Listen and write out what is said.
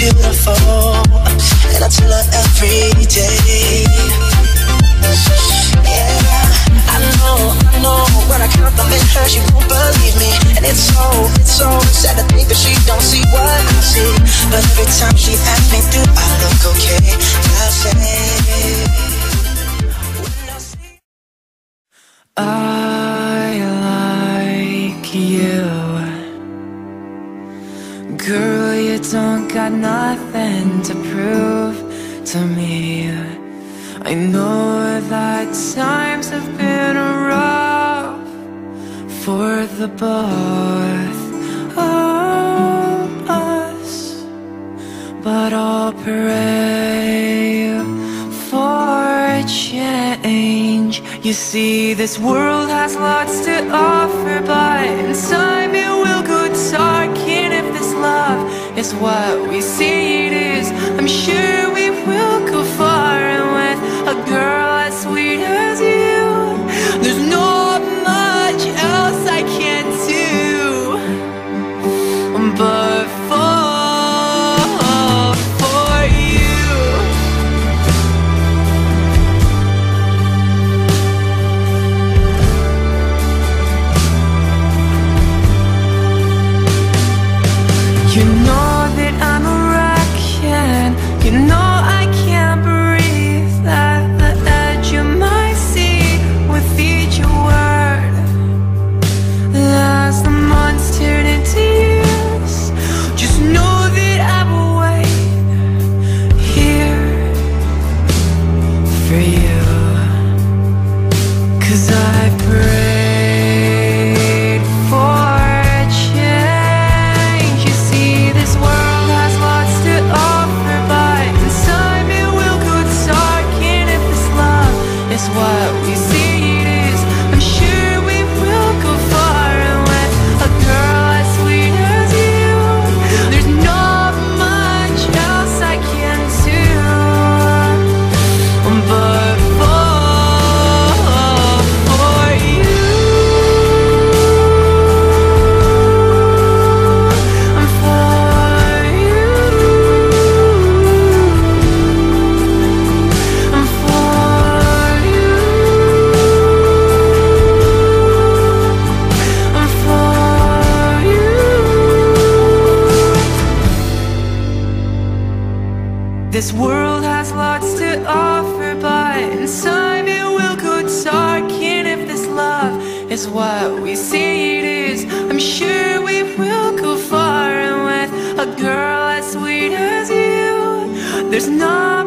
beautiful, and I tell her every day. Yeah, I know, when I compliment her, she won't believe me. And it's so sad to think that she don't see what I see. But every time she asks me, do I look okay? I say, I like you. Girl, you don't got nothing to prove to me. I know that times have been rough for the both of us, but I'll pray for a change. You see, this world has lots to offer, but in time it will go dark. And if this love is what we say it is, I'm sure we will go far. And with a girl as sweet as you, there's not much else I can do but fall for you. You know that I'm a wreck, and you know I can't breathe at the edge of my seat with each word. As the months turn into years, just know that I will wait here for you. 'Cause I prayed for a change. You see, this world has lots to offer, but in time it will go dark. And if this love is what we say it is, I'm sure we will go far. And with a girl as sweet as you, there's not much else I can do but fall for you. I'm for you. I'm for you. I'm for you. This world has lots to offer, but in time it will go dark. And if this love is what we say it is, I'm sure we will go far. And with a girl as sweet as you, there's not